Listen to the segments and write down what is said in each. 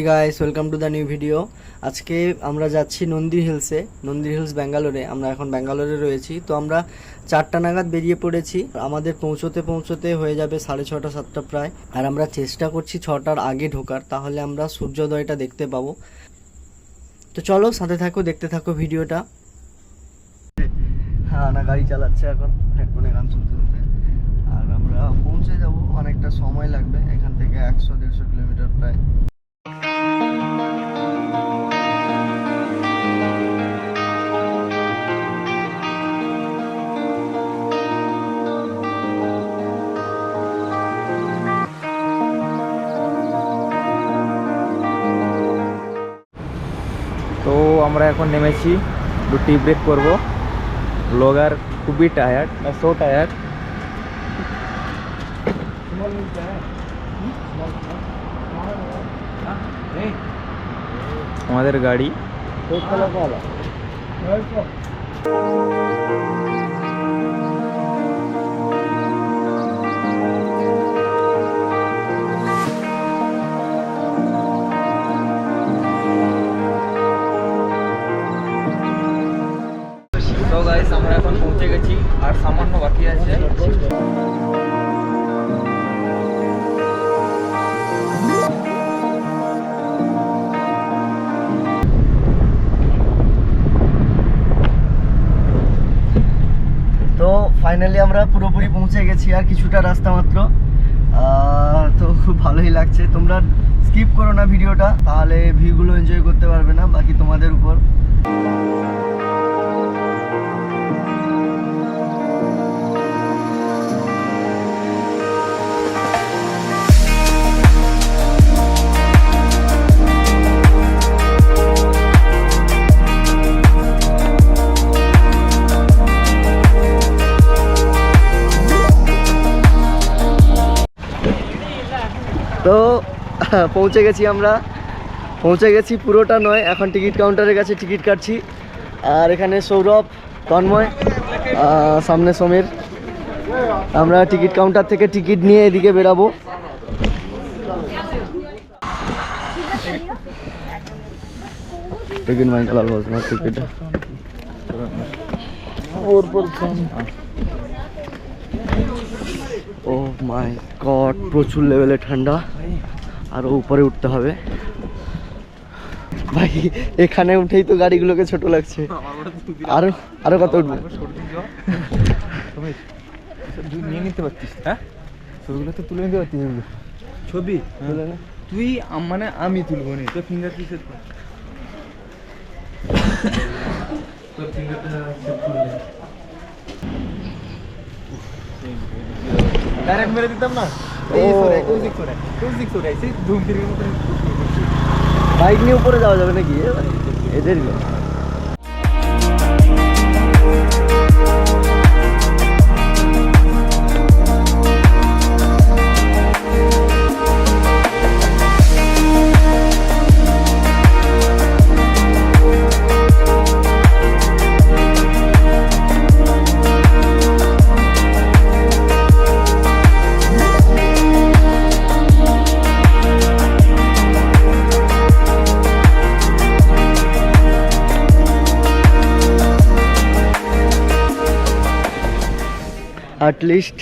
Hey guys welcome to the new video. আজকে আমরা যাচ্ছি নন্দী হিলস ব্যাঙ্গালোরে। আমরা এখন ব্যাঙ্গালোরে রয়েছি। তো আমরা 4টা নাগাদ বেরিয়ে পড়েছি। আমাদের পৌঁছতে হয়ে যাবে 6:30 7টা প্রায়। আর আমরা চেষ্টা করছি 6টার আগে ঢোকার, তাহলে আমরা সূর্যোদয়টা দেখতে পাবো। তো চলো সাথে থাকো, দেখতে থাকো ভিডিওটা। হ্যাঁ না গাড়ি চালাচ্ছে এখন, হেডফোনে গান শুনতে শুনতে। আর আমরা পৌঁছে যাব, অনেকটা সময় লাগবে, এখান থেকে 100-150 কিলোমিটার প্রায়। তো আমরা এখন নেমেছি, একটু টি ব্রেক করবো। ব্লগার খুবই টায়ার্ড, সো টায়ার্ড। আমাদের গাড়ি তো গাইস আমরা এখন পৌঁছে গেছি, আর সামান্য বাকি আছে। তো ফাইনালি আমরা পুরোপুরি পৌঁছে গেছি, আর কিছুটা রাস্তা মাত্র। তো খুব ভালোই লাগছে। তোমরা স্কিপ করো না ভিডিওটা, তাহলে ভিউগুলো এনজয় করতে পারবে না, বাকি তোমাদের উপর। তো পৌঁছে গেছি পুরোটা নয়, এখন টিকিট কাউন্টারের কাছে টিকিট কাটছি। আর এখানে সৌরভ, তন্ময়, সামনে সমীর। আমরা টিকিট কাউন্টার থেকে টিকিট নিয়ে এদিকে বেরাবো। টিকিট মাইকাল টিকিট ও মাই গড, প্রচুর লেভেলে ঠান্ডা। আরো উপরে উঠতে হবে ভাই, এখানে উঠেই তো গাড়িগুলোকে ছোট লাগছে। আরো কত উঠবে? নিয়ে নিতে পারছিস? হ্যাঁ, ছবিগুলো তো তুলে নিতে পারছিস। ছবি তুই মানে আমি তুলবো নি, তোর ফিঙ্গার কি সেট কর। তোর ফিঙ্গারটা সেট করলে ডাইরেক্ট মেরে দিতাম না। বাইক নিয়ে উপরে যাওয়া যাবে নাকি এদের? অ্যাটলিস্ট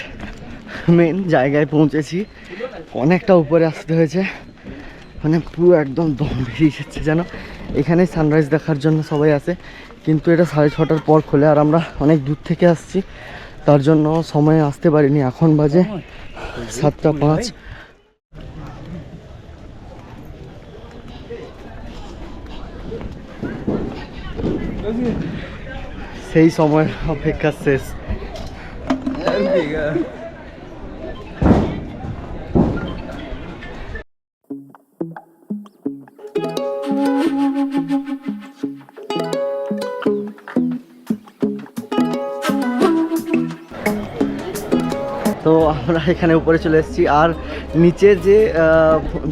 মেন জায়গায় পৌঁছেছি। অনেকটা উপরে আসতে হয়েছে, মানে পুরো একদম দম বেরিয়ে যাচ্ছে যেন। এখানে সানরাইজ দেখার জন্য সবাই আসে, কিন্তু এটা 6:30টার পর খোলে। আর আমরা অনেক দূর থেকে আসছি, তার জন্য সময়ে আসতে পারিনি। এখন বাজে 7:05। সেই সময়ের অপেক্ষা শেষ। তো আমরা এখানে উপরে চলে এসেছি। আর নিচে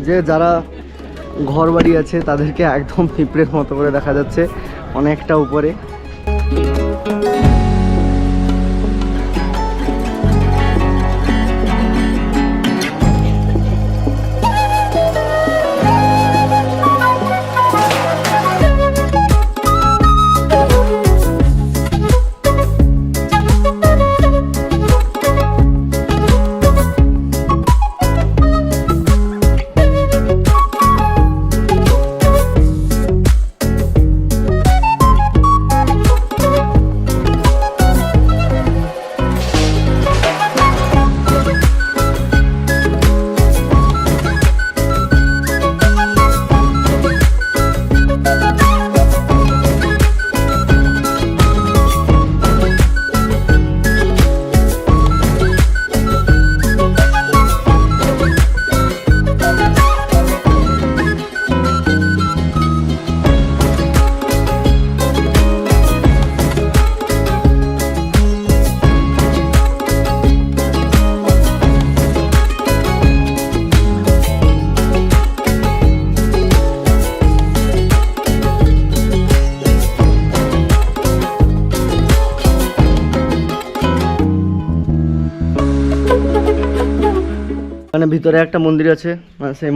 যে যারা ঘর বাড়ি আছে তাদেরকে একদম পিঁপড়ের মতো করে দেখা যাচ্ছে অনেকটা উপরে। এখানে ভিতরে একটা মন্দির আছে, সেই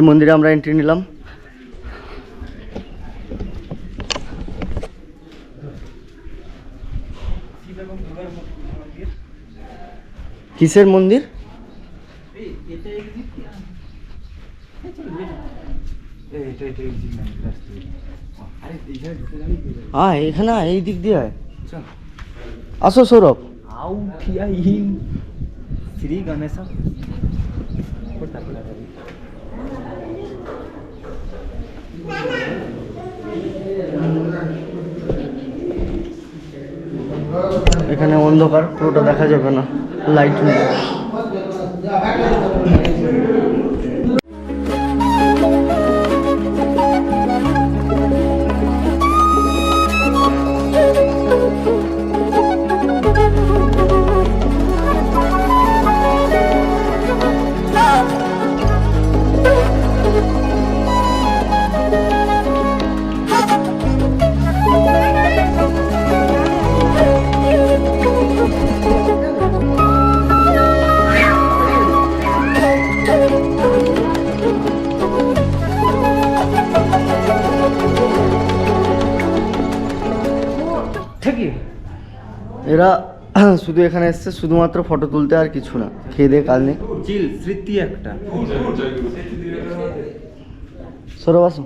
মন্দিরে আমরা এন্ট্রি নিলাম। কিসের মন্দির? এখানে এই দিক দিয়ে আসো সৌরভ। শ্রী গণেশ এখানে অন্ধকার, পুরোটা দেখা যাবে না, লাইট নেই। এরা শুধু এখানে এসছে শুধুমাত্র ফটো তুলতে, আর কিছু না, খেয়ে দিয়ে কাজ নেই। চিল স্মৃতি একটা সৌরভ আসো।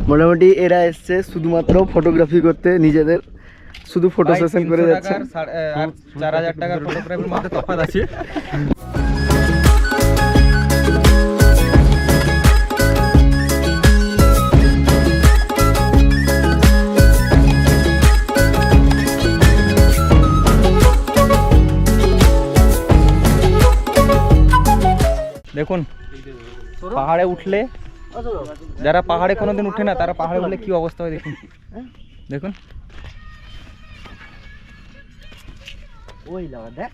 মোটামুটি এরা এসছে শুধুমাত্র ফটোগ্রাফি করতে, নিজেদের শুধু ফটো সেশন করে যাচ্ছে। 4000 টাকার ফটোগ্রাফির মধ্যে তফাৎ আছে। দেখুন পাহাড়ে উঠলে, যারা পাহাড়ে কোনোদিন উঠে না তারা পাহাড়ে উঠলে কি অবস্থা হয় দেখুন। দেখুন ওই লাগা দেখ,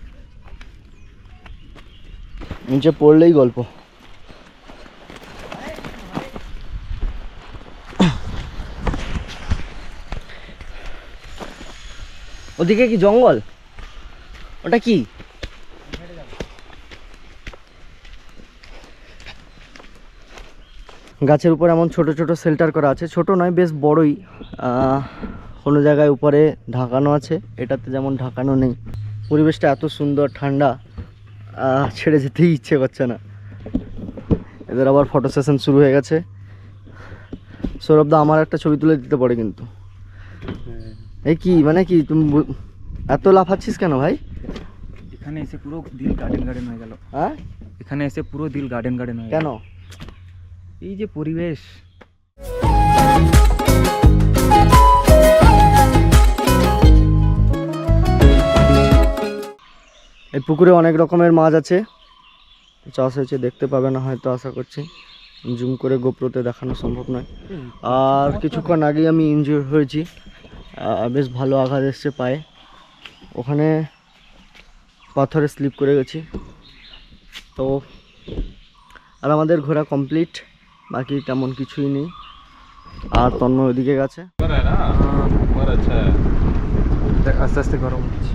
নিচে পড়লেই গল্প। ওদিকে কি জঙ্গল? ওটা কি? গাছের উপর এমন ছোট ছোট শেল্টার করা আছে, ছোট নয় বেশ বড়ই। কোনো জায়গায় উপরে ঢাকানো আছে, এটাতে যেমন ঢাকানো নেই। পরিবেশটা এত সুন্দর ঠান্ডা, ছেড়ে যেতেই ইচ্ছে করছে না। এদের আবার ফটো সেশন শুরু হয়ে গেছে। সৌরভদা আমার একটা ছবি তুলে দিতে পারে কিন্তু। এই কি মানে কি, তুমি এত লাফাচ্ছিস কেন ভাই? এখানে এসে পুরো দিল গার্ডেন হয়ে গেল। হ্যাঁ, এখানে এসে পুরো দিল গার্ডেন হয়ে কেন? এই যে পরিবেশ। এই পুকুরে অনেক রকমের মাছ আছে, চাষ হয়েছে, দেখতে পাবে না হয়তো, আশা করছি। জুম করে গোপ্রোতে দেখানো সম্ভব নয়। আর কিছুক্ষণ আগেই আমি ইনজিওর হয়েছি, বেশ ভালো আঘাত এসছে পায়ে। ওখানে পাথরে স্লিপ করে গেছি। তো আর আমাদের ঘোরা কমপ্লিট, বাকি তেমন কিছুই নেই। আর তন্ময় ওদিকে গেছে। আস্তে আস্তে গরম হচ্ছে।